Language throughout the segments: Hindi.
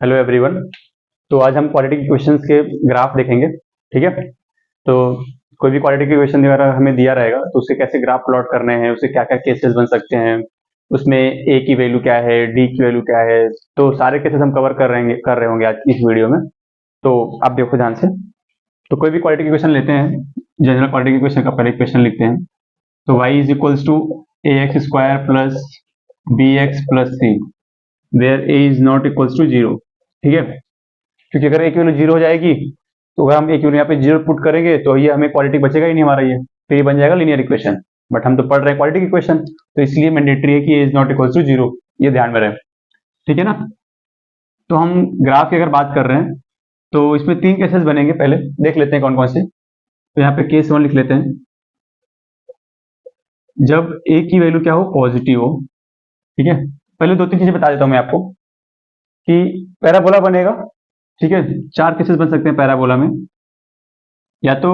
Hello everyone. तो आज हम क्वाड्रेटिक इक्वेशंस के ग्राफ देखेंगे। ठीक है। तो कोई भी क्वाड्रेटिक इक्वेशन वगैरह हमें दिया रहेगा तो उसके कैसे ग्राफ प्लॉट करने हैं, उससे क्या क्या केसेस बन सकते हैं, उसमें ए की वैल्यू क्या है, डी की वैल्यू क्या है, तो सारे केसेस हम कवर कर रहे होंगे आज इस वीडियो में। तो आप देखो ध्यान से। तो कोई भी क्वाड्रेटिक इक्वेशन लेते हैं, जनरल क्वाड्रेटिक इक्वेशन का पहले इक्वेशन लिखते हैं। तो y is equals to a x square plus b x plus c where a is not equals to zero. ठीक है। क्योंकि अगर ए की वैल्यू जीरो हो जाएगी तो अगर हम ए की वैल्यू यहाँ पे जीरो पुट करेंगे तो ये हमें क्वाड्रेटिक बचेगा ही नहीं हमारा, ये तो ये बन जाएगा लीनियर इक्वेशन। बट हम तो पढ़ रहे हैं क्वाड्रेटिक इक्वेशन, तो इसलिए मैंडेटरी है कि a is not equal to zero, ये ध्यान में रहे। ठीक है ना। तो हम ग्राफ की अगर बात कर रहे हैं तो इसमें तीन केसेस बनेंगे, पहले देख लेते हैं कौन कौन से। तो यहाँ पे केस वन लिख लेते हैं। जब ए की वैल्यू क्या हो, पॉजिटिव हो। ठीक है। पहले दो तीन चीजें बता देता हूँ मैं आपको कि पैराबोला बनेगा। ठीक है। चार केसेस बन सकते हैं पैराबोला में। या तो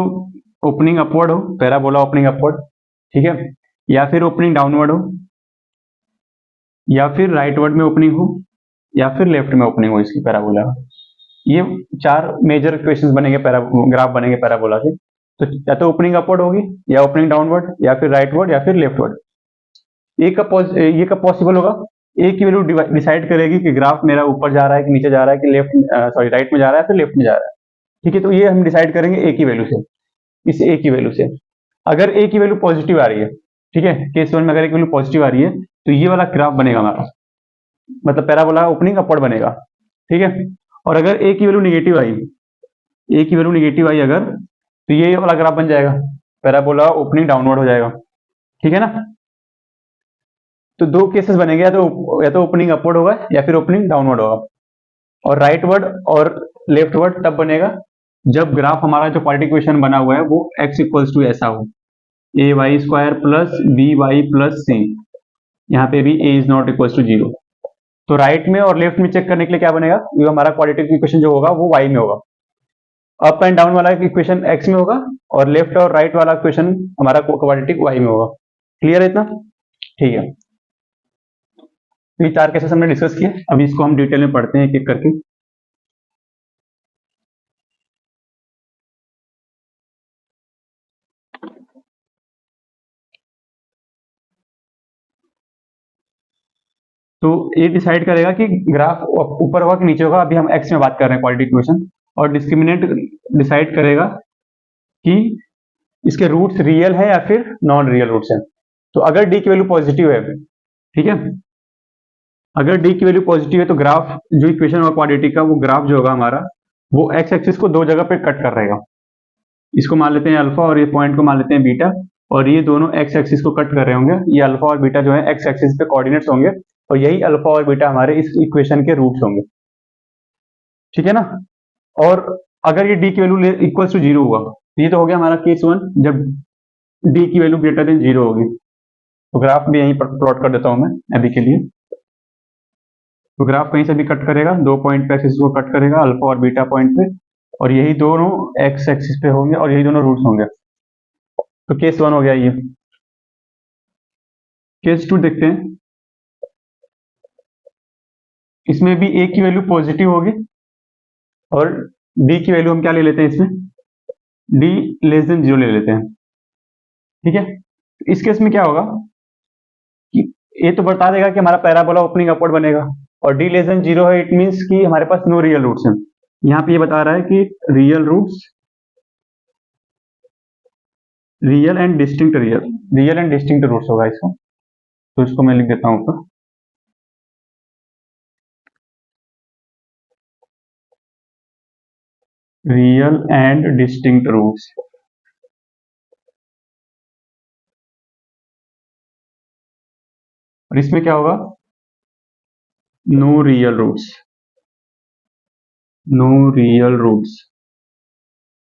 ओपनिंग अपवर्ड हो, पैराबोला ओपनिंग अपवर्ड। ठीक है। या फिर ओपनिंग डाउनवर्ड हो, या फिर राइटवर्ड में ओपनिंग हो, या फिर लेफ्ट में ओपनिंग हो इसकी पैराबोला। ये चार मेजर इक्वेशंस बनेंगे, ग्राफ बनेंगे पैराबोला के। तो या तो ओपनिंग अपवर्ड होगी, या ओपनिंग डाउनवर्ड, या फिर राइटवर्ड, या फिर लेफ्टवर्ड। ये कब पॉसिबल होगा? ए की वैल्यू डिसाइड करेगी कि ग्राफ मेरा ऊपर जा रहा है कि नीचे जा रहा है, कि राइट में जा रहा है फिर लेफ्ट में जा रहा है। ठीक है। तो ये हम डिसाइड करेंगे ए की वैल्यू से, इस ए की वैल्यू से। अगर ए की वैल्यू पॉजिटिव आ रही है, ठीक है, केस वन में अगर ए की वैल्यू पॉजिटिव आ रही है तो ये वाला ग्राफ बनेगा हमारा, मतलब पैराबोला ओपनिंग अपवर्ड बनेगा। ठीक है। और अगर ए की वैल्यू निगेटिव आई, ए की वैल्यू निगेटिव आई अगर, तो ये वाला ग्राफ बन जाएगा, पैराबोला ओपनिंग डाउनवर्ड हो जाएगा। ठीक है ना। तो दो केसेस बनेंगे, या तो ओपनिंग अपवर्ड होगा या फिर ओपनिंग डाउनवर्ड होगा। और राइटवर्ड और लेफ्टवर्ड तब बनेगा जब ग्राफ हमारा जो क्वाड्रेटिक इक्वेशन बना हुआ है वो x इक्वल्स टू ऐसा हो, a y square plus b y plus c. यहाँ पे भी a is not equals to zero. तो राइट में और लेफ्ट में चेक करने के लिए क्या बनेगा, ये हमारा क्वाड्रेटिक इक्वेशन जो होगा वो y में होगा। अप एंड डाउन वाला इक्वेशन x में होगा, और लेफ्ट और राइट वाला इक्वेशन हमारा क्वाड्रेटिक y में होगा। क्लियर है इतना? ठीक है। ये चार केसेस हमने डिस्कस किए, अभी इसको हम डिटेल में पढ़ते हैं एक एक करके। तो ये डिसाइड करेगा कि ग्राफ ऊपर होगा कि नीचे होगा। अभी हम एक्स में बात कर रहे हैं क्वाड्रेटिक इक्वेशन। और डिस्क्रिमिनेंट डिसाइड करेगा कि इसके रूट्स रियल है या फिर नॉन रियल रूट्स है। तो अगर डी की वैल्यू पॉजिटिव है, ठीक है, अगर डी की वैल्यू पॉजिटिव है तो ग्राफ जो इक्वेशन होगा क्वाड्रेटिक का, वो ग्राफ जो होगा हमारा, वो एक्स एक्सिस को दो जगह पे कट कर रहेगा। इसको मान लेते हैं अल्फा और ये पॉइंट को मान लेते हैं बीटा, और ये दोनों एक्स एक्सिस को कट कर रहे होंगे। ये अल्फा और बीटा जो है एक्स एक्सिस पे कोऑर्डिनेट्स होंगे, और यही अल्फा और बीटा हमारे इस इक्वेशन के रूट्स होंगे। ठीक है ना। और अगर ये डी की वैल्यू इक्वल्स टू जीरो हुआ, तो ये तो हो गया हमारा केस वन, जब डी की वैल्यू ग्रेटर देन जीरो होगी। तो ग्राफ भी यहीं पर प्लॉट कर देता हूं मैं अभी के लिए। तो ग्राफ कहीं से भी कट करेगा, दो पॉइंट पे एक्सिस को कट करेगा, अल्फा और बीटा पॉइंट पे, और यही दोनों एक्स एक्सिस पे होंगे और यही दोनों रूट्स होंगे। तो केस वन हो गया ये। केस टू देखते हैं। इसमें भी ए की वैल्यू पॉजिटिव होगी, और डी की वैल्यू हम क्या ले लेते हैं इसमें, डी लेस देन जीरो ले लेते हैं। ठीक है। इस केस में क्या होगा कि ए तो बता देगा कि हमारा पैराबोला ओपनिंग अपवर्ड बनेगा, और डी लेस देन जीरो है, इट मीन्स कि हमारे पास नो रियल रूट्स हैं। यहाँ पे ये बता रहा है कि रियल एंड डिस्टिंक्ट रूट्स होगा इसका। तो इसको मैं लिख देता हूं ऊपर, रियल एंड डिस्टिंक्ट रूट्स। और इसमें क्या होगा, नो रियल रूट्स।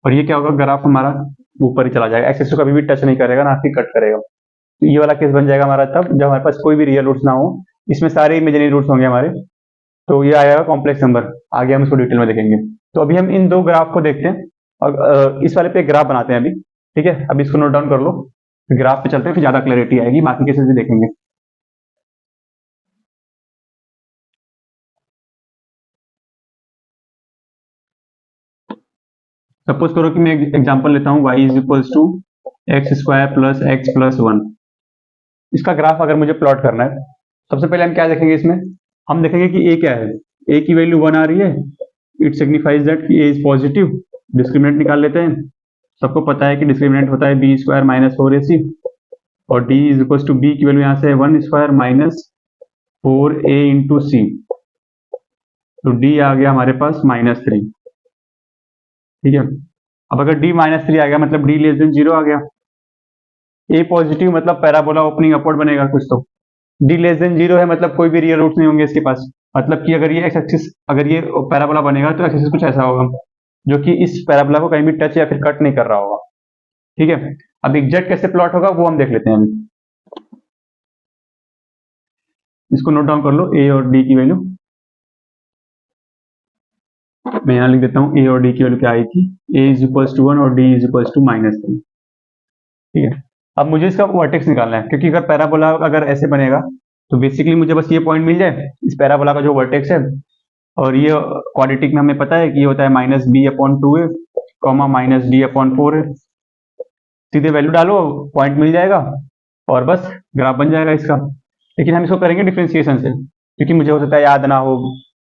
और ये क्या होगा, ग्राफ हमारा ऊपर ही चला जाएगा, एक्सिस को कभी भी टच नहीं करेगा, ना ही कट करेगा। तो ये वाला केस बन जाएगा हमारा तब जब हमारे पास कोई भी रियल रूट्स ना हो, इसमें सारे इमेजिनरी रूट्स होंगे हमारे। तो ये आएगा कॉम्प्लेक्स नंबर। आगे हम इसको डिटेल में देखेंगे। तो अभी हम इन दो ग्राफ को देखते हैं, और इस वाले पे एक ग्राफ बनाते हैं अभी। ठीक है। अभी इसको नोट डाउन कर लो, ग्राफ पे चलते हैं, फिर ज्यादा क्लैरिटी आएगी, बाकी केसेस भी देखेंगे। सपोज करो कि मैं एग्जांपल लेता हूँ y is equals to x square plus x plus one. इसका ग्राफ अगर मुझे प्लॉट करना है, सबसे पहले हम क्या देखेंगे इसमें, हम देखेंगे कि a क्या है। a की वैल्यू 1 आ रही है, इट सिग्निफाइज दैट कि a इज पॉजिटिव। डिस्क्रिमिनेंट निकाल लेते हैं। सबको पता है कि डिस्क्रिमिनेंट होता है बी स्क्वायर माइनस 4ac, और d is equals to b की वैल्यू यहाँ से है 1 स्क्वायर माइनस 4a इंटू सी। तो d आ गया हमारे पास -3। ठीक है, अब अगर d -3 आ गया मतलब d लेस देन 0 आ गया। a पॉजिटिव मतलब पैराबोला ओपनिंग अपवर्ड बनेगा कुछ, तो d लेस देन 0 है मतलब कोई भी रियल रूट्स नहीं होंगे इसके पास। मतलब कि अगर ये एक्स एक्सिस, अगर ये पैराबोला बनेगा तो एक्स एक्सिस कुछ ऐसा होगा जो कि इस पैराबोला को कहीं भी टच या फिर कट नहीं कर रहा होगा। ठीक है, अब एग्जैक्ट कैसे प्लॉट होगा वो हम देख लेते हैं अभी। इसको नोट डाउन कर लो, a और d की वैल्यू। मैं यहाँ लिख देता हूँ a और d की वैल्यू क्या आई थी, a इज इक्वल्स टू 1 और d इज इक्वल्स टू -3। ठीक है, अब मुझे इसका वर्टेक्स निकालना है, क्योंकि अगर पैराबोला अगर ऐसे बनेगा तो बेसिकली मुझे बस ये पॉइंट मिल जाए इस पैराबोला का जो वर्टेक्स है, और ये क्वाड्रेटिक में हमें पता है कि ये होता है -b/2a कॉमा -d/4 है। सीधे वैल्यू डालो, पॉइंट मिल जाएगा और बस ग्राफ बन जाएगा इसका। लेकिन हम इसको करेंगे डिफ्रेंसिएशन से, क्योंकि मुझे हो सकता है याद ना हो।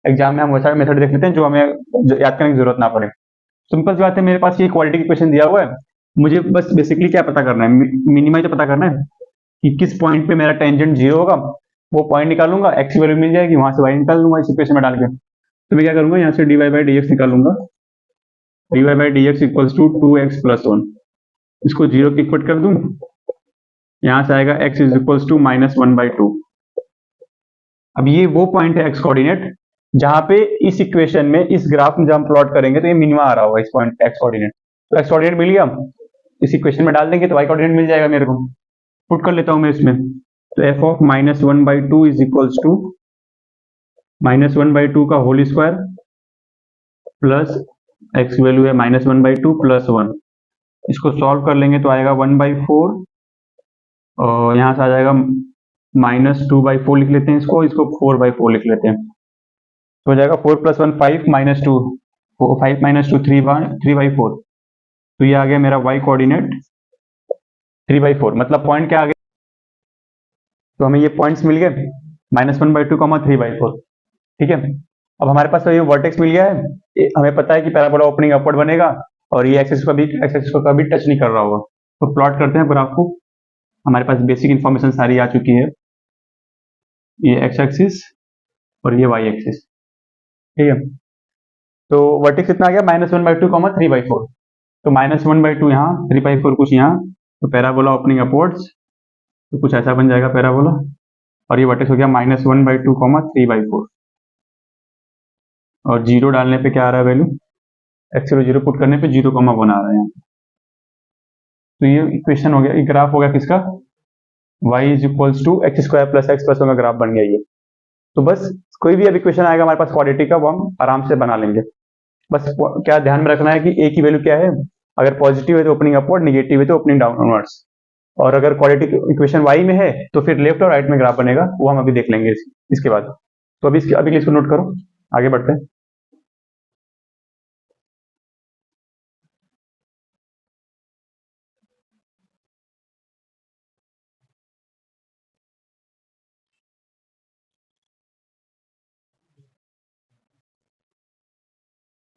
एग्जाम में हम वैसा मेथड देख लेते हैं जो हमें याद करने की जरूरत ना पड़े। सिंपल सी बात है, मेरे पास ये क्वाड्रेटिक इक्वेशन दिया हुआ है, मुझे बस बेसिकली क्या पता करना है, मिनिमा तो पता करना है कि किस पॉइंट पे मेरा टेंजेंट 0 होगा। वो पॉइंट निकालूंगा, एक्स की वैल्यू मिल जाएगी, वहां से वाई निकाल लूंगा इस इक्वेशन में डाल के। तो मैं क्या करूंगा, यहाँ से dy/dx निकालूंगा, dy/dx equals to 2x plus 1। इसको 0 की इक्वट कर दूं, यहाँ से आएगा x इज इक्वल्स टू -1/2। अब ये वो पॉइंट है एक्स कोऑर्डिनेट जहां पे इस इक्वेशन में, इस ग्राफ में जब हम प्लॉट करेंगे तो ये मिनिमा आ रहा होगा इस पॉइंट एक्स कोऑर्डिनेट। तो एक्स कोऑर्डिनेट मिल गया, इस इक्वेशन में डाल देंगे तो वाई कोऑर्डिनेट मिल जाएगा मेरे को। पुट कर लेता हूं मैं इसमें, तो f of -1/2 is equals to -1/2 का whole square plus x value है -1/2 प्लस 1। इसको सॉल्व कर लेंगे तो आएगा 1/4, और यहाँ से आ जाएगा -2/4 लिख लेते हैं इसको, 4/4 लिख लेते हैं। तो हो जाएगा 4 + 1 5 -2, 5 - 2 3/4। तो ये आ गया मेरा y कोऑर्डिनेट 3/4, मतलब पॉइंट क्या आ गया, तो हमें ये पॉइंट्स मिल गए -1/2 3/4। ठीक है, अब हमारे पास तो ये वर्टेक्स मिल गया है, हमें पता है कि पैराबोला ओपनिंग अपवर्ड बनेगा और ये एक्सिस को कभी टच नहीं कर रहा होगा। तो प्लॉट करते हैं ग्राफ को, हमारे पास बेसिक इन्फॉर्मेशन सारी आ चुकी है। ये एक्स एक्सिस और ये वाई एक्सिस। ठीक है, तो वर्टेक्स कितना आ गया, -1/2 3/4। तो -1/2 यहाँ, 3/4 कुछ यहाँ, तो पैराबोला ओपनिंग अपवर्ड्स, तो कुछ ऐसा बन जाएगा पैराबोला। और ये वर्टेक्स हो गया -1/2 3/4, और 0 डालने पे क्या आ रहा है वैल्यू, एक्स 0 पुट करने पे 0,1 आ रहा है यहाँ। तो ये इक्वेशन हो गया, ये ग्राफ हो गया किसका, y is equals to x square plus x plus 1 का ग्राफ बन गया ये। तो बस कोई भी अब इक्वेशन आएगा हमारे पास क्वाड्रेटिक का, वो हम आराम से बना लेंगे। बस क्या ध्यान में रखना है कि a की वैल्यू क्या है, अगर पॉजिटिव है तो ओपनिंग अपवर्ड, निगेटिव है तो ओपनिंग डाउनवर्ड्स। और अगर क्वाड्रेटिक इक्वेशन y में है तो फिर लेफ्ट और राइट में ग्राफ बनेगा, वो हम अभी देख लेंगे इसके बाद। तो अभी इसको नोट करो, आगे बढ़ते हैं।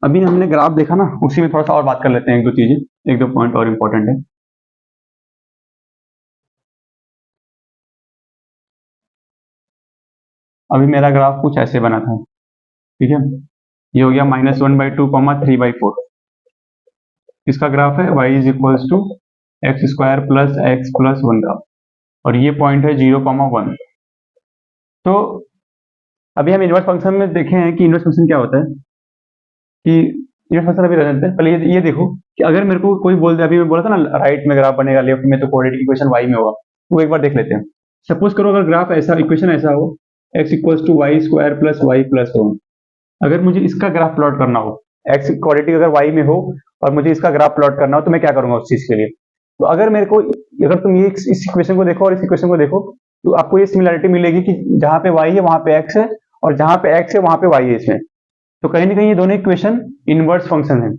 अभी हमने ग्राफ देखा ना, उसी में थोड़ा सा और बात कर लेते हैं, एक दो चीजें, एक दो पॉइंट और इम्पोर्टेंट है। अभी मेरा ग्राफ कुछ ऐसे बना था, ठीक है, ये हो गया -1/2 3/4। किसका ग्राफ है, y is equals to x square plus x plus 1 का, और ये पॉइंट है 0,1। तो अभी हम इनवर्स फंक्शन में देखे हैं कि इनवर्स फंक्शन क्या होता है, कि इनवर्स फंक्शन अभी रहते हैं। पहले ये देखो कि अगर मेरे को कोई बोल दे, अभी मैं बोला था ना राइट में ग्राफ बनेगा, लेफ्ट में तो क्वाड्रेटिक इक्वेशन y में होगा, वो एक बार देख लेते हैं। सपोज करो अगर ग्राफ ऐसा, इक्वेशन ऐसा हो, x equals to y square plus y plus 1। अगर मुझे इसका ग्राफ प्लॉट करना हो, एक्स क्वाड्रेटिक अगर y में हो और मुझे इसका ग्राफ प्लॉट करना हो, तो मैं क्या करूंगा उस चीज के लिए। तो अगर मेरे को, अगर तुम ये इस इक्वेशन को देखो और इस इक्वेशन को देखो, तो आपको ये सिमिलरिटी मिलेगी कि जहां पे y है वहां पे x है, और जहां पे x है वहां पे y है इसमें। तो कहीं ना कहीं ये दोनों इक्वेशन इनवर्स फंक्शन है।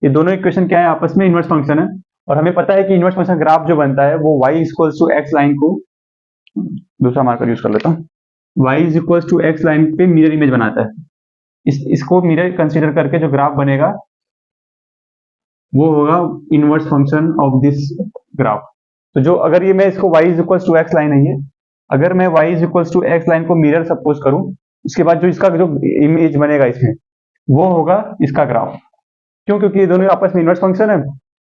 ये दोनों इक्वेशन क्या है, आपस में इनवर्स फंक्शन है, और हमें पता है कि इनवर्स फंक्शन ग्राफ जो बनता है वो y equals to x line को, दूसरा मार्कर यूज कर लेता हूँ, y is equals to x line पे मिरर इमेज बनाता है। इसको मिरर कंसीडर करके जो ग्राफ बनेगा वो होगा inverse function of this graph. तो जो अगर ये मैं इसको y is equals to x line है, ये अगर मैं y is equals to x line को मिरर सपोज करूं, उसके बाद जो इसका जो इमेज बनेगा इसमें वो होगा इसका ग्राफ। क्यों? क्योंकि ये दोनों आपस में इनवर्स फंक्शन है।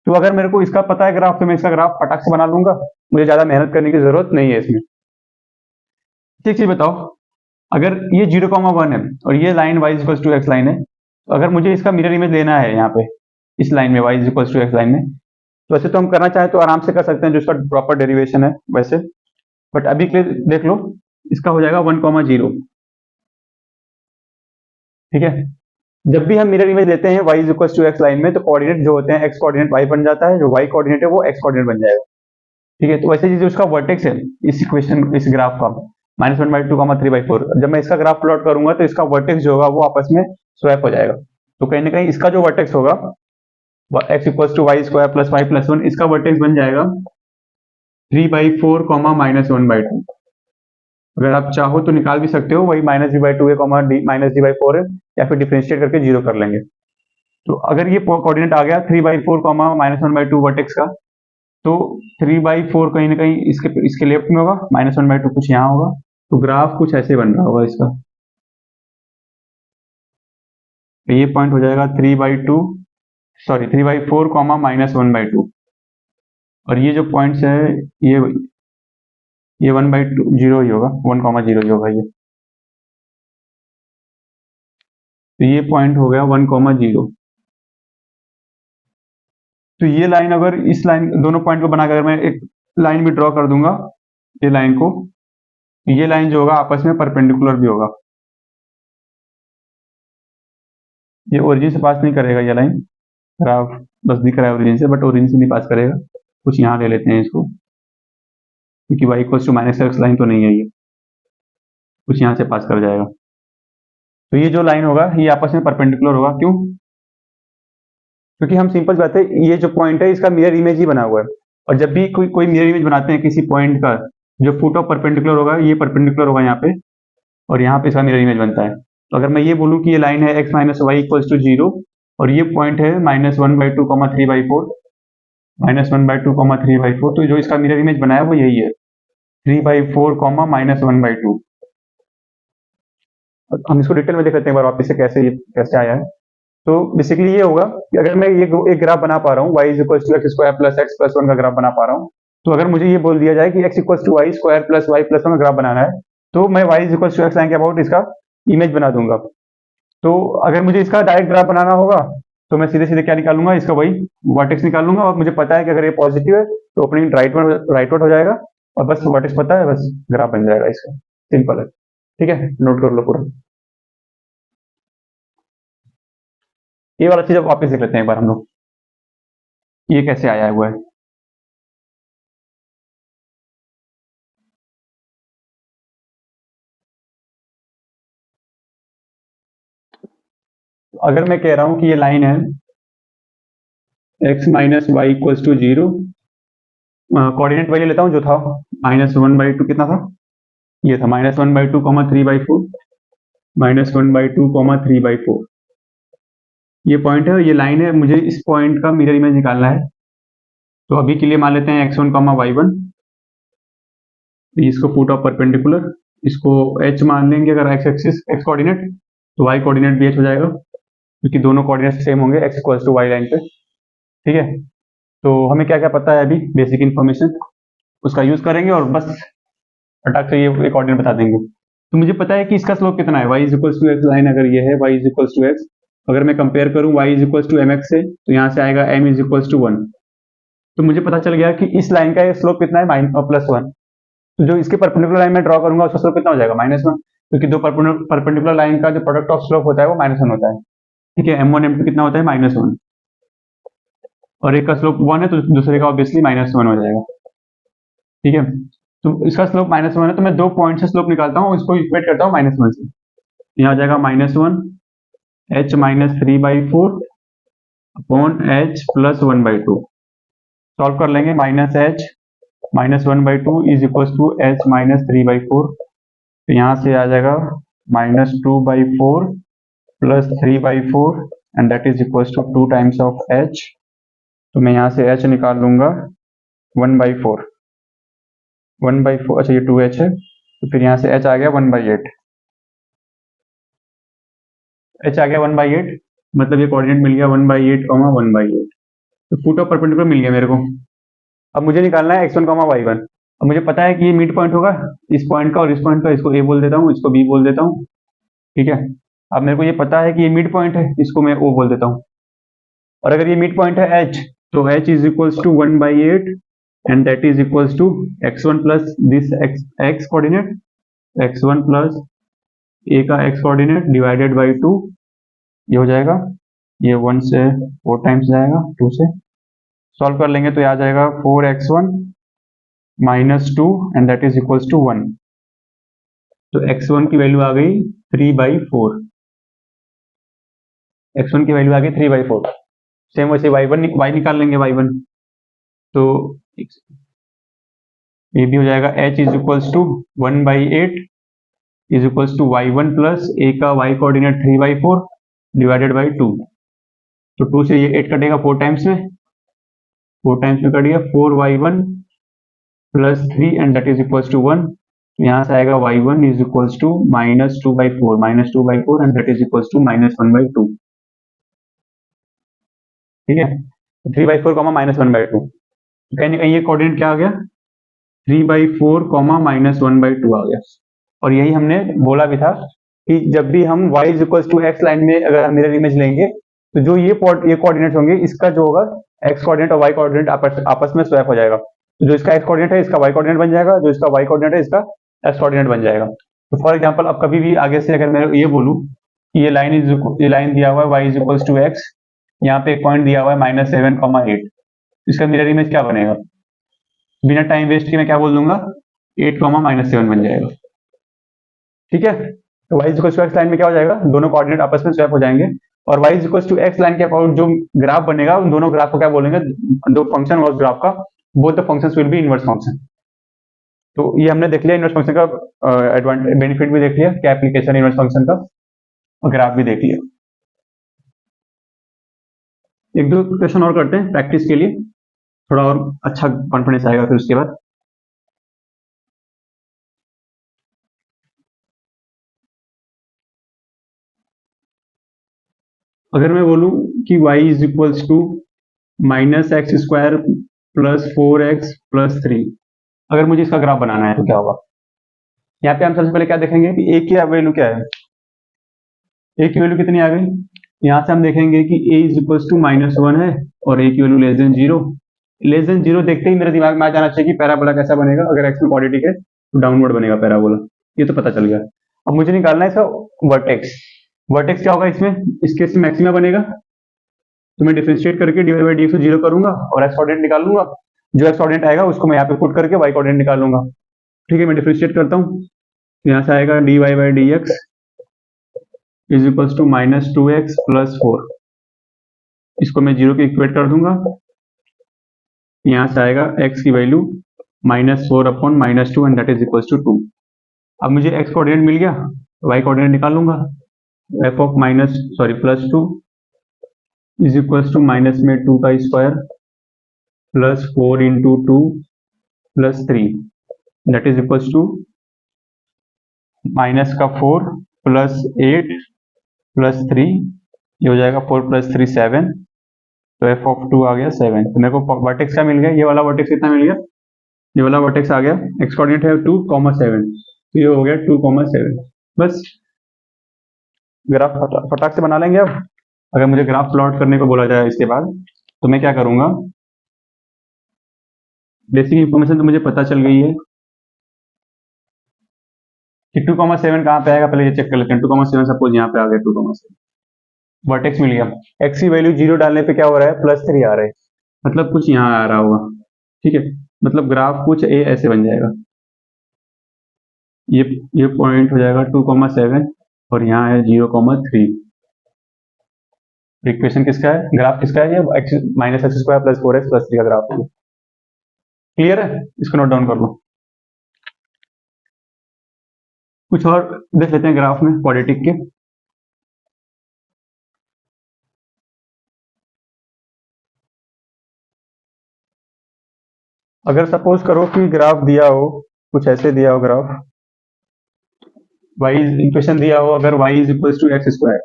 तो अगर मेरे को इसका पता है ग्राफ, तो मैं इसका ग्राफ फटाक से बना लूंगा, मुझे ज्यादा मेहनत करने की जरूरत नहीं है इसमें। एक चीज बताओ, अगर ये 0,1 है और ये line y equals to x line है, तो अगर मुझे इसका मिरर इमेज लेना है यहाँ पे इस लाइन में y equals to x line में, तो वैसे तो हम करना चाहें तो आराम से कर सकते हैं, जो इसका प्रॉपर डेरिवेशन है वैसे, बट अभी के लिए देख लो, इसका हो जाएगा 1,0। ठीक है, जब भी हम मिरर इमेज लेते हैं y equals to x line में, तो कोऑर्डिनेट जो होते हैं x कोऑर्डिनेट y बन जाता है, जो y कोऑर्डिनेट है वो x कोऑर्डिनेट बन जाएगा। ठीक है, तो वैसे जो उसका वर्टेक्स है इस इक्वेशन, इस ग्राफ का -1/2, 3/4, जब मैं इसका ग्राफ प्लॉट करूंगा तो इसका वर्टेक्स जो होगा वो आपस में स्वैप हो जाएगा। तो कहीं ना कहीं इसका जो वर्टेक्स होगा x equals to y square plus y plus 1, इसका वर्टेक्स बन जाएगा 3/4, -1/2। अगर आप चाहो तो निकाल भी सकते हो, वही -d/2 है, -d/4 है, या फिर डिफरेंशिएट करके 0 कर लेंगे। तो अगर ये कोऑर्डिनेट आ गया 3/4, -1/2 वर्टेक्स का, तो 3/4 कहीं ना कहीं इसके लेफ्ट में होगा, -1/2 कुछ यहाँ होगा, तो ग्राफ कुछ ऐसे बन रहा होगा इसका। तो ये पॉइंट हो जाएगा 3/4, -1/2, और ये जो पॉइंट्स है ये 1/2 0 ही होगा, 1,0 ही होगा ये। तो ये पॉइंट हो गया 1,0। तो ये लाइन, अगर इस लाइन दोनों पॉइंट को बनाकर मैं एक लाइन भी ड्रॉ कर दूंगा, ये लाइन को, ये लाइन जो होगा आपस में परपेंडिकुलर भी होगा। ये ओरिजिन से पास नहीं करेगा ये लाइन, ग्राफ बस दिख रहा है ओरिजिन से, बट ओरिजिन से नहीं पास करेगा। कुछ यहाँ ले लेते हैं इसको, क्योंकि y equals to -x line तो नहीं है, ये कुछ यहाँ से पास कर जाएगा। तो ये जो लाइन होगा ये आपस में परपेंडिकुलर होगा। क्यों? क्योंकि हम सिंपल बात है, ये जो पॉइंट है इसका मिरर इमेज ही बना हुआ है, और जब भी कोई मिरर इमेज बनाते हैं किसी पॉइंट का, जो फुट ऑफ परपेंडिकुलर होगा ये परपेंडिकुलर होगा यहाँ पे, और यहाँ पे इसका मिरर इमेज बनता है। तो अगर मैं ये बोलूँ कि ये लाइन है x - y इक्वल्स टू 0, और ये पॉइंट है -1/2, 3/4, -1/2, 3/4, तो जो इसका मिरर इमेज बनाया वो यही है, 3/4, -1/2। हम इसको डिटेल में देख लेते हैं एक बार वापस से, कैसे आया है। तो बेसिकली ये होगा कि अगर मैं ये एक ग्राफ बना पा रहा हूँ, y equals to x square plus x plus 1 का ग्राफ बना पा रहा हूँ, तो अगर मुझे ये बोल दिया जाए कि x equals to y square plus y plus 1 का ग्राफ बनाना है, तो मैं y equals to x line के अबाउट इसका इमेज बना दूंगा। तो अगर मुझे इसका डायरेक्ट ग्राफ बनाना होगा, तो मैं सीधे सीधे क्या निकालूंगा, इसका वही वर्टेक्स निकाल लूंगा, और मुझे पता है कि अगर ये पॉजिटिव है तो ओपनिंग राइटवर्ड हो जाएगा, और बस वर्टेक्स पता है, बस ग्राफ बन जाएगा इसका। सिंपल है। ठीक है, नोट कर लो पूरा। ये वाला चीज अब वापस देख लेते हैं एक बार हम लोग, ये कैसे आया हुआ है। अगर मैं कह रहा हूं कि ये लाइन है x - y equals to 0, coordinate वही ले लेता हूं जो था, -1/2 कितना था, ये था -1/2, 3/4, -1/2, 3/4, ये पॉइंट है, ये लाइन है, मुझे इस पॉइंट का मिरर इमेज निकालना है। तो अभी के लिए मान लेते हैं x1, y1, इसको फुट ऑफ परपेंडिकुलर, इसको h मान लेंगे अगर x एक्सिस, x कोऑर्डिनेट, तो y कोऑर्डिनेट भी h हो जाएगा, क्योंकि दोनों कोऑर्डिनेट सेम होंगे x equals to y line पे। ठीक है, तो हमें क्या क्या पता है अभी, बेसिक इन्फॉर्मेशन उसका यूज करेंगे, और बस फटाक से ये कोऑर्डिनेट बता देंगे। तो मुझे पता है कि इसका स्लोप कितना है, y equals to x line अगर ये है y इक्वल्स टू एक्स, अगर मैं कंपेयर करूं y इक्वल्स टू mx से, तो यहाँ से आएगा m इक्वल्स टू 1। तो मुझे पता चल गया कि इस लाइन का स्लोप कितना है, +1। तो जो इसके परपेंडिकुलर लाइन में ड्रॉ करूंगा उसका स्लोप कितना हो जाएगा, -1, क्योंकि दो परपेंडिकुलर लाइन का जो प्रोडक्ट ऑफ स्लोप होता है वो -1 होता है। ठीक है, m1 m2 कितना होता है, -1, और एक का स्लोप 1 है तो दूसरे का ऑब्वियसली -1 हो जाएगा। ठीक है, तो इसका स्लोप -1 है, तो मैं दो पॉइंट से स्लोप निकालता हूँ, इसको इक्वेट करता हूँ -1 से, यहाँ हो जाएगा -1 h - 3/4 upon h plus 1/2। Solve कर लेंगे, minus h minus 1/2 is equal to h minus 3/4। तो यहाँ से आ जाएगा -2/4 plus 3/4 and that is equal to 2 times of h. तो मैं यहाँ से एच निकाल लूंगा 1/4। 1/4, अच्छा ये 2h है, तो फिर यहाँ से h आ गया 1/8। h आ गया 1/8, मतलब ये कोऑर्डिनेट मिल गया 1/8 1/8। तो फुट ऑफ परपेंडिकुलर मिल गया मेरे को। अब मुझे निकालना है x1 y1। अब मुझे पता है कि ये मिड पॉइंट होगा इस पॉइंट का और इस पॉइंट का, इसको a बोल देता हूँ, इसको b बोल देता हूँ, ठीक है। अब मेरे को ये पता है कि ये मिड पॉइंट है, इसको मैं o बोल देता हूँ। और अगर ये मिड पॉइंट है h, तो h is equals to 1/8 and that is equals to x1 plus this x coordinate, x1 plus a का x कोऑर्डिनेट डिवाइडेड बाई 2। ये हो जाएगा, ये 1 से 4 टाइम्स जाएगा 2 से। सॉल्व कर लेंगे तो ये आ जाएगा 4x1 minus 2 and that is equals to 1। तो x1 की वैल्यू आ गई 3/4। x1 की वैल्यू आ गई 3/4। सेम वैसे y निकाल लेंगे y1। तो ये भी हो जाएगा h is equals to 1/8 is equals to y1 plus a का y कोऑर्डिनेट 3/4 डिवाइडेड बाई 2। तो 2 से ये 8 कटेगा 4 टाइम्स में, 4 टाइम्स में कट गया 4y1 plus 3 and that is equals to 1। तो यहाँ से आएगा y1 is equals to -2/4 and that is equals to -1/2। ठीक है, 3/4 -1/2, कहीं ना कहीं ये कोऑर्डिनेट क्या आ गया 3/4 -1/2 आ गया। और यही हमने बोला भी था कि जब भी हम y is equals to x line में अगर मिरर इमेज लेंगे, तो जो ये कोऑर्डिनेट्स होंगे, इसका जो होगा x कोऑर्डिनेट और y कोऑर्डिनेट आपस में स्वैप हो जाएगा। तो जो इसका x कोऑर्डिनेट है इसका y कोऑर्डिनेट बन जाएगा, जो इसका y कोऑर्डिनेट है इसका x कोऑर्डिनेट बन जाएगा। तो फॉर एग्जांपल अब कभी भी आगे से अगर मैं ये बोलूं कि ये लाइन दिया हुआ है y is equals to x, यहाँ पे एक पॉइंट दिया हुआ है -7, 8, इसका मिरर इमेज क्या बनेगा, बिना टाइम वेस्ट के मैं क्या बोल दूंगा 8, -7 बन जाएगा। ठीक है, तो y is equal to x line में क्या हो जाएगा, दोनों कोऑर्डिनेट आपस में स्वैप हो जाएंगे। और y is equal to x line के अबाउट जो ग्राफ बनेगा, उन दोनों ग्राफ को क्या बोलेंगे, दो फंक्शन और ग्राफ का, both the functions will be inverse function. तो ये हमने देख लिया इनवर्स फंक्शन का बेनिफिट भी देख लिया, क्या एप्लीकेशन इनवर्स फंक्शन का, और ग्राफ भी देख लिया। एक दो क्वेश्चन और करते हैं प्रैक्टिस के लिए, थोड़ा और अच्छा कॉन्फिडेंस आएगा फिर उसके बाद। अगर मैं बोलूं कि y is equals to -x² plus 4x plus 3, अगर मुझे इसका ग्राफ बनाना है तो क्या होगा। यहाँ पे हम सबसे पहले क्या देखेंगे कि a की वैल्यू क्या है, a की वैल्यू कितनी आ गई। यहाँ से हम देखेंगे कि a इज इक्वल्स टू -1 है और a की value less than 0। Less than 0 देखते ही मेरे दिमाग में आ जाना चाहिए कि पैराबोला कैसा बनेगा, अगर x में क्वाड्रेटिक है तो डाउनवर्ड बनेगा पैराबोला, ये तो पता चल गया। अब मुझे निकालना है इसका वर्टेक्स। वर्टेक्स क्या होगा इसमें, इस केस में मैक्सिमा बनेगा, तो मैं डिफरेंशिएट करके dy बाई dx को 0 करूंगा और x कोऑर्डिनेट निकाल लूंगा। जो x कोऑर्डिनेट आएगा उसको मैं यहाँ पे पुट करके y कोऑर्डिनेट निकाल लूंगा। ठीक है, मैं डिफरेंशिएट करता हूँ, यहाँ से आएगा dy by dx is equals to -2x plus 4। इसको मैं 0 के इक्वेट कर दूंगा, यहाँ से आएगा x की value -4 upon -2 and that is equals to 2। अब मुझे x कोऑर्डिनेट मिल गया, y कोऑर्डिनेट निकाल लूंगा, f of plus 2 is equals to minus में 2 का square plus 4 into 2 plus 3 that is equals to minus का 4 प्लस 8 प्लस 3, ये हो जाएगा 4 प्लस 3 7। तो f ऑफ 2 आ गया 7। तो मेरे को वर्टेक्स क्या मिल गया, ये वाला वर्टेक्स कितना मिल गया, ये वाला वर्टेक्स आ गया, x कोऑर्डिनेट है 2, 7, तो ये हो गया 2, 7। बस ग्राफ फटाक से बना लेंगे। अब अगर मुझे ग्राफ प्लॉट करने को बोला जाए इसके बाद, तो मैं क्या करूंगा, बेसिक इंफॉर्मेशन तो मुझे पता चल गई है कि 2,7 कहाँ पे आएगा, पहले ये चेक कर लेते हैं। 2,7 सपोज यहाँ पे आ गया 2,7, वर्टेक्स मिल गया। x की वैल्यू 0 डालने पे क्या हो रहा है, +3 आ रहा है, मतलब कुछ यहाँ आ रहा होगा। ठीक है, मतलब ग्राफ कुछ ए ऐसे बन जाएगा, ये पॉइंट हो जाएगा 2,7 और यहाँ है 0,3। इक्वेशन किसका है, ग्राफ किसका है, ये x minus x square plus 4x plus 3 का ग्राफ है। क्लियर है, इसको नोट डाउन कर लो। कुछ और देख लेते हैं ग्राफ में क्वाड्रेटिक के। अगर सपोज करो कि ग्राफ दिया हो, कुछ ऐसे दिया हो ग्राफ, y इक्वेशन दिया हो, अगर y is equal to x square,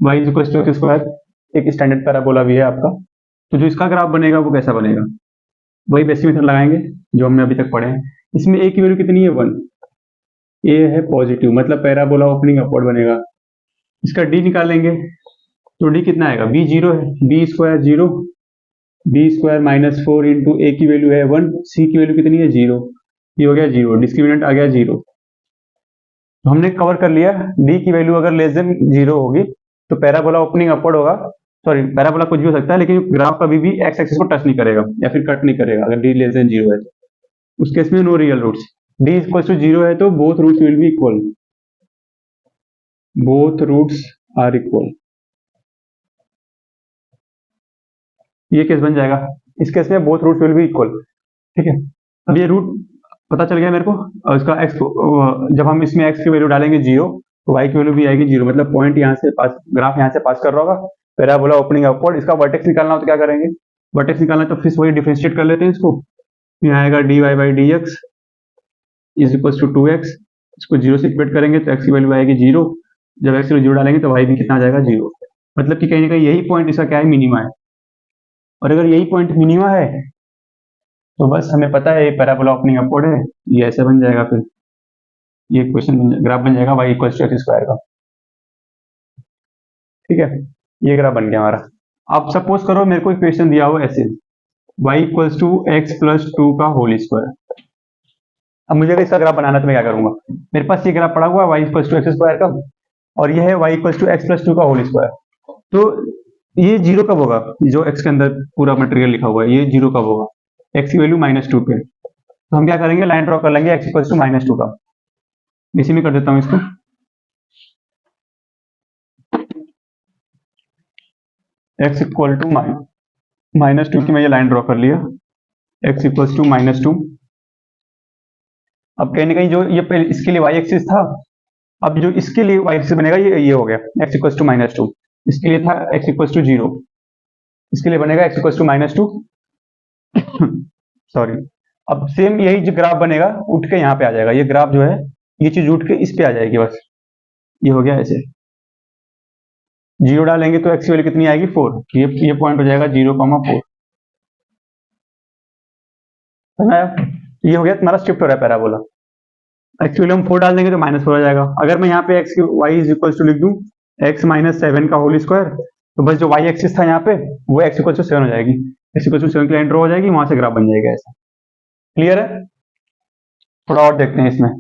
y is equal to x square, एक स्टैंडर्ड पैराबोला भी है आपका, तो जो इसका ग्राफ बनेगा वो कैसा बनेगा, वही बेसिक मेथड लगाएंगे जो हमने अभी तक पढ़े हैं। इसमें a की वैल्यू कितनी है, 1, a है पॉजिटिव, मतलब पैराबोला ओपनिंग अपवर्ड बनेगा। इसका d निकालेंगे तो d कितना आएगा, b 0 है, b square 0, b square minus 4 into a की वैल्यू है 1, c की वैल्यू कितनी है 0, ये हो गया 0, डिस्क्रिमिनेंट आ गया 0। तो हमने कवर कर लिया, d की वैल्यू अगर लेस देन 0 होगी तो पैराबोला ओपनिंग अपवर्ड होगा, सॉरी पैराबोला कुछ भी हो सकता है, लेकिन ग्राफ कभी भी एक्स एक्सिस को टच नहीं करेगा या फिर कट नहीं करेगा अगर d लेस देन 0 है तो। उस केस में no real roots, d equal to 0 है तो both roots will be equal, both roots are equal, ये केस बन जाएगा। इस केस में both roots will be equal, ठीक है। अब ये रूट पता चल गया मेरे को, और इसका x जब हम इसमें x की वैल्यू डालेंगे 0 तो y की वैल्यू भी आएगी 0, मतलब पॉइंट यहाँ से पास, ग्राफ यहाँ से पास कर रहा होगा, पैराबोला ओपनिंग अपवर्ड। इसका वर्टेक्स निकालना हो तो क्या करेंगे, वर्टेक्स निकालना तो फिर वही डिफरेंशिएट कर लेते हैं इसको, यहाँ आएगा dy by d x is equal to 2x, इसको 0 से इक्वेट करेंगे तो x की वैल्यू आएगी 0, जब x की वैल्यू 0 डालेंगे तो y भी कितना आ जाएगा 0, मतलब कि कहीं ना कहीं यही पॉइंट इसका क्या है, मिनिमा है। और अगर यही पॉइंट मिनिमा है तो बस हमें पता है ये पैराबोला ओपनिंग अपवर्ड है, ये ऐसे बन जाएगा, फिर ये क्वेश्चन ग्राफ बन जाएगा y equal to x square का, ठीक है। ये ग्राफ बन गया हमारा। अब सपोज करो मेरे को इक्वेशन दिया हो ऐसे, y equal to x plus 2 का होल स्क्वायर। अब मुझे अगर इसका ग्राफ बनाना तो मैं क्या करूंगा, मेरे पास ये ग्राफ पड़ा हुआ है y equal to x square का, और ये है y equal to x plus 2 का होल स्क्वायर। तो ये 0 कब होगा, जो x के अंदर पूरा मटेरियल लिखा हुआ है ये 0 कब होगा, x की वैल्यू -2 पे। तो हम क्या करेंगे, लाइन ड्रॉ कर लेंगे x इक्वल टू -2 का, इसी में कर देता हूँ इसको, x इक्वल टू -2 की मैं ये लाइन ड्रॉ कर लिया, x इक्वल टू -2। अब कहीं ना कहीं जो ये इसके लिए y एक्सिस था, अब जो इसके लिए y एक्सिस बनेगा ये हो गया x इक्वल टू -2, इसके लिए था x इक्वल टू 0, इसके लिए बनेगा x इक्वल टू -2 सॉरी। अब सेम यही जो ग्राफ बनेगा उठ के यहाँ पे आ जाएगा, ये ग्राफ जो है ये चीज उठ के इस पे आ जाएगी, बस ये हो गया ऐसे। 0 डालेंगे तो x की वैल्यू कितनी आएगी 4, ये पॉइंट हो जाएगा 0,4, ये हो गया तुम्हारा शिफ्ट हो रहा है पैराबोला। x की वैल्यू हम 4 डाल देंगे तो -4 हो जाएगा। अगर मैं यहाँ पे x की y इज इक्वल टू लिख दूं x माइनस 7 का होल स्क्वायर, तो बस जो y एक्सिस था यहाँ पे वो x इक्वल टू 7 हो जाएगी, x इक्वल टू 7 की लाइन ड्रॉ हो जाएगी, वहां से ग्राफ बन जाएगा ऐसा। क्लियर है, थोड़ा और देखते हैं इसमें।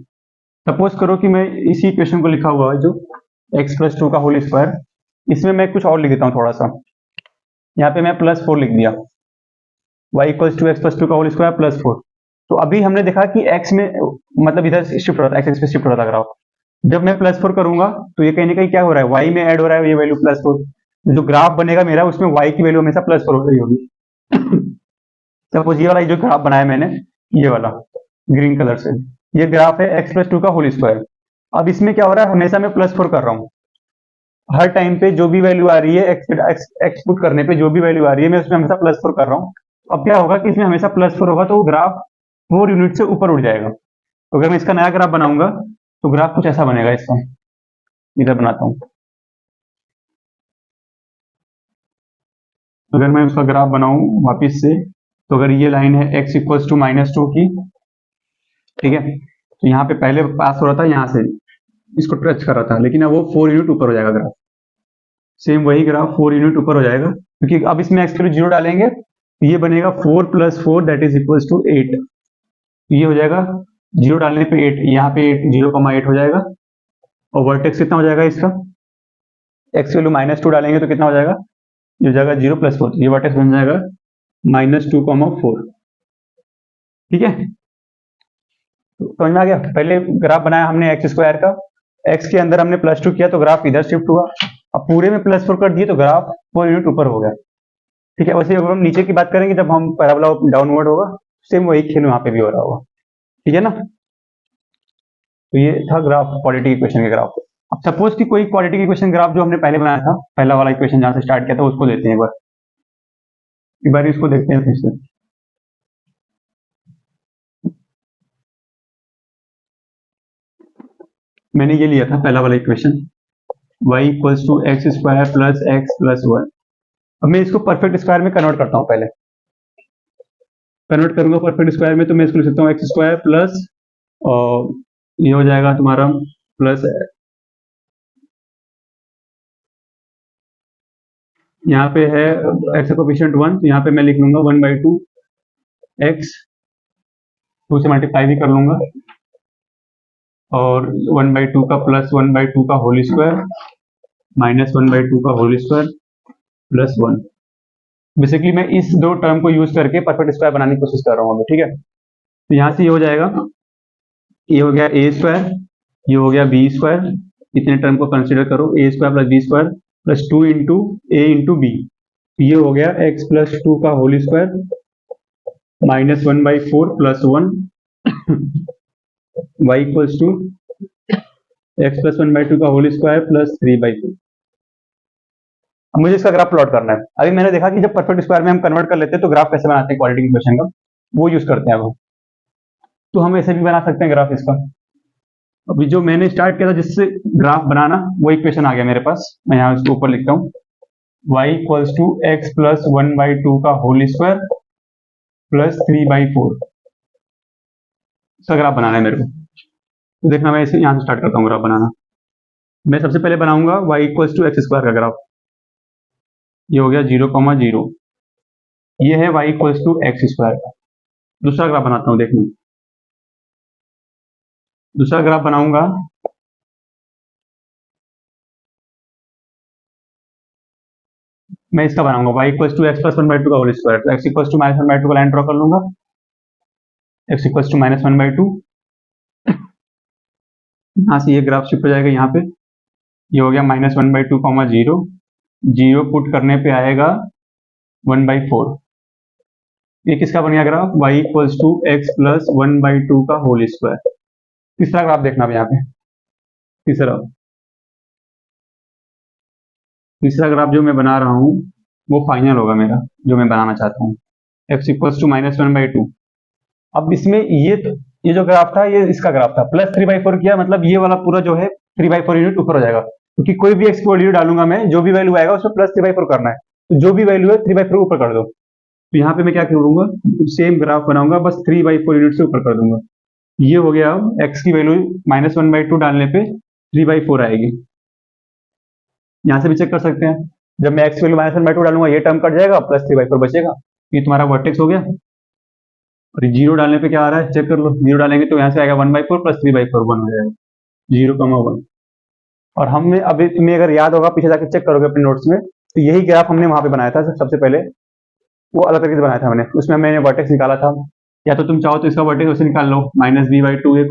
सपोज करो कि मैं इसी इक्वेशन को लिखा हुआ है जो x प्लस 2 का होल स्क्वायर, इसमें मैं कुछ और लिख देता हूँ थोड़ा सा, यहाँ पे मैं +4 लिख दिया, y equal to x plus 2 का होल स्क्वायर +4। तो अभी हमने देखा कि x में मतलब इधर शिफ्ट हो रहा था, x पे शिफ्ट हो रहा था ग्राफ, जब मैं +4 करूंगा तो ये कहीं ना कहीं क्या हो रहा है, y में ऐड हो रहा है ये वैल्यू +4, जो ग्राफ बनेगा मेरा उसमें y की वैल्यू हमेशा +4 हो रही होगी। सपोज ये वाला जो ग्राफ बनाया मैंने, ये वाला ग्रीन कलर से, ये ग्राफ है x प्लस 2 का होल स्क्वायर। अब इसमें क्या हो रहा है, हमेशा मैं +4 कर रहा हूँ, हर टाइम पे जो भी वैल्यू आ रही है एक्स पुट करने पे जो भी वैल्यू आ रही है मैं उसमें हमेशा +4 कर रहा हूँ। अब क्या होगा कि इसमें हमेशा +4 होगा तो वो ग्राफ 4 यूनिट से ऊपर उठ जाएगा। तो अगर मैं इसका नया ग्राफ बनाऊंगा तो ग्राफ कुछ ऐसा बनेगा, इसका इधर बनाता हूँ। अगर मैं उसका ग्राफ बनाऊं वापिस से, तो अगर ये लाइन है x इक्वल टू -2 की, ठीक है, तो यहाँ पे पहले पास हो रहा था, यहाँ से इसको टच कर रहा था, लेकिन अब वो 4 यूनिट ऊपर हो जाएगा ग्राफ, सेम वही ग्राफ 4 यूनिट ऊपर हो जाएगा, क्योंकि अब इसमें x की वैल्यू 0 डालेंगे तो ये बनेगा 4 + 4 दैट इज इक्वल टू 8, ये हो जाएगा 0 डालने पे 8, यहाँ पे 8 0,8 हो जाएगा, और वर्टेक्स कितना हो जाएगा इसका, x की वैल्यू -2 डालेंगे तो कितना हो जाएगा, ये हो जाएगा 0 + 4, ये वर्टेक्स बन जाएगा -2,4, ठीक है। तो समझ में आ गया, पहले ग्राफ बनाया हमने x स्क्वायर का, x के अंदर हमने +2 किया तो ग्राफ इधर शिफ्ट हुआ, अब पूरे में +4 कर दिए तो ग्राफ 4 यूनिट ऊपर हो गया। ठीक है, वैसे अगर हम नीचे की बात करेंगे जब हम पैराबोला डाउनवर्ड होगा, सेम वही खेल वहां पे भी हो रहा होगा। ठीक है ना। तो ये था ग्राफ क्वालिटी इक्वेशन के ग्राफ। अब सपोज कि कोई क्वालिटी इक्वेशन ग्राफ जो हमने पहले बनाया था, पहला वाला इक्वेशन जहां से स्टार्ट किया था, उसको देखते हैं एक बार इसको देखते हैं फिर से। मैंने ये लिया था पहला वाला equation, y equals to x square plus x plus 1। अब मैं इसको परफेक्ट स्क्वायर में कन्वर्ट करता हूँ। पहले कन्वर्ट करूंगा परफेक्ट स्क्वायर में, तो मैं इसको लिख सकता हूँ एक्स स्क्वायर प्लस, और ये हो जाएगा तुम्हारा प्लस, यहाँ पे है एक्स कोफिशिएंट 1, तो यहाँ पे मैं लिख लूंगा 1/2 एक्स, 2 से मल्टीप्लाई भी कर लूंगा, और 1/2 का प्लस 1/2 का होल स्क्वायर माइनस 1/2 का होल स्क्वायर प्लस 1। बेसिकली मैं इस दो टर्म को यूज करके परफेक्ट स्क्वायर बनाने की कोशिश कर रहा हूँ अभी। ठीक है, तो यहाँ से ये हो जाएगा, ये हो गया ए स्क्वायर, ये हो गया बी स्क्वायर, इतने टर्म को कंसिडर करो, a square plus b square plus 2 into a into b, ये हो गया एक्स प्लस 2 का whole square minus 1/4 plus 1 y equals to x plus 1/2 का होल स्क्वायर प्लस 3/4। अब मुझे इसका ग्राफ प्लॉट करना है। अभी मैंने देखा कि जब परफेक्ट स्क्वायर में हम कन्वर्ट कर लेते हैं तो ग्राफ कैसे बनाते हैं क्वालिटी इक्वेशन का, वो यूज करते हैं अब। तो हम ऐसे भी बना सकते हैं ग्राफ इसका। अभी जो मैंने स्टार्ट किया था जिससे ग्राफ बनाना, वो इक्वेशन आ गया मेरे पास, मैं यहाँ उसको ऊपर लिखता हूँ, y equals to x plus 1/2 का होल स्क्वायर प्लस 3/4। इसका ग्राफ बनाना है मेरे को। तो देखना, मैं इसे यहाँ से स्टार्ट करता हूँ ग्राफ बनाना। मैं सबसे पहले बनाऊंगा y equals to x square का ग्राफ, ये हो गया 0,0। ये है y equals to x square का। दूसरा ग्राफ बनाता हूँ, देखना दूसरा ग्राफ बनाऊंगा, मैं इसका बनाऊंगा y equals to x plus 1/2 का होल स्क्वायर, तो x इक्वल्स टू माइनस 1/2 का लाइन ड्रॉ कर लूंगा, x इक्वल्स टू माइनस 1/2। यहाँ से ये ग्राफ शिफ्ट हो जाएगा यहाँ पे, ये हो गया माइनस 1/2 0, 0 पुट करने पे आएगा 1/4। ये किसका बन गया graph, y equals to x plus 1/2 का होल स्क्वायर। तीसरा ग्राफ देखना अब यहाँ पे, तीसरा ग्राफ जो मैं बना रहा हूँ वो फाइनल होगा मेरा, जो मैं बनाना चाहता हूँ, x इक्वल्स टू माइनस 1/2। अब इसमें ये जो ग्राफ था, ये इसका ग्राफ था, प्लस 3/4 किया, मतलब ये वाला पूरा जो है 3/4 यूनिट ऊपर हो जाएगा, क्योंकि कोई भी x की वैल्यू डालूंगा मैं, जो भी वैल्यू आएगा उसमें प्लस 3/4 करना है, तो जो भी वैल्यू है 3/4 ऊपर कर दो। तो यहाँ पे मैं क्या करूंगा, सेम ग्राफ बनाऊंगा, बस 3/4 यूनिट से ऊपर कर दूंगा। ये हो गया, अब x की वैल्यू माइनस 1/2 डालने पे 3/4 आएगी। यहाँ से भी चेक कर सकते हैं, जब मैं x की वैल्यू माइनस 1/2 डालूंगा, ये टर्म कट जाएगा, प्लस 3/4 बचेगा, ये तुम्हारा वर्टेक्स हो गया। और 0 डालने पे क्या आ रहा है, चेक कर लो, 0 डालेंगे तो यहाँ से आएगा 1/4 प्लस 3/4, 1 हो जाएगा, 0,1। और हमने अभी, तुम्हें अगर याद होगा, पीछे जाकर चेक करोगे अपने नोट्स में, तो यही ग्राफ हमने वहां पे बनाया था सबसे पहले, वो अलग तरीके से बनाया था हमने, उसमें मैंने वर्टेक्स निकाला था। या तो तुम चाहो तो इसका वर्टेक्स उसे निकाल लो, -b/2a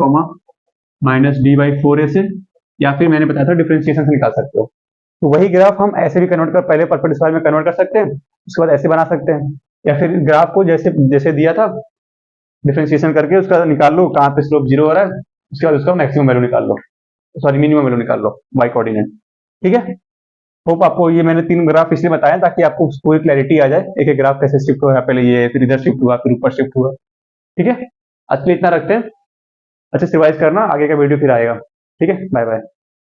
-b/4a से, या फिर मैंने बताया था डिफरेंशिएशन से निकाल सकते हो। तो वही ग्राफ हम ऐसे भी कन्वर्ट कर, पहले परफेक्ट स्क्वायर में कन्वर्ट कर सकते हैं, उसके बाद ऐसे बना सकते हैं, या फिर ग्राफ को जैसे जैसे दिया था डिफरेंशिएशन करके उसका निकाल लो कहाँ पे स्लोप 0 हो रहा है, उसके बाद उसका मैक्सिमम वैल्यू निकाल लो, सॉरी मिनिमम वैल्यू निकाल लो वाई कोऑर्डिनेट। ठीक है, होप आपको ये मैंने 3 ग्राफ इसलिए बताया ताकि आपको पूरी क्लैरिटी आ जाए, एक एक ग्राफ कैसे शिफ्ट हुआ, पहले ये, फिर इधर शिफ्ट हुआ, फिर ऊपर शिफ्ट हुआ। ठीक है, आज के लिए इतना रखते हैं, अच्छे से रिवाइज करना, आगे का वीडियो फिर आएगा। ठीक है, बाय बाय।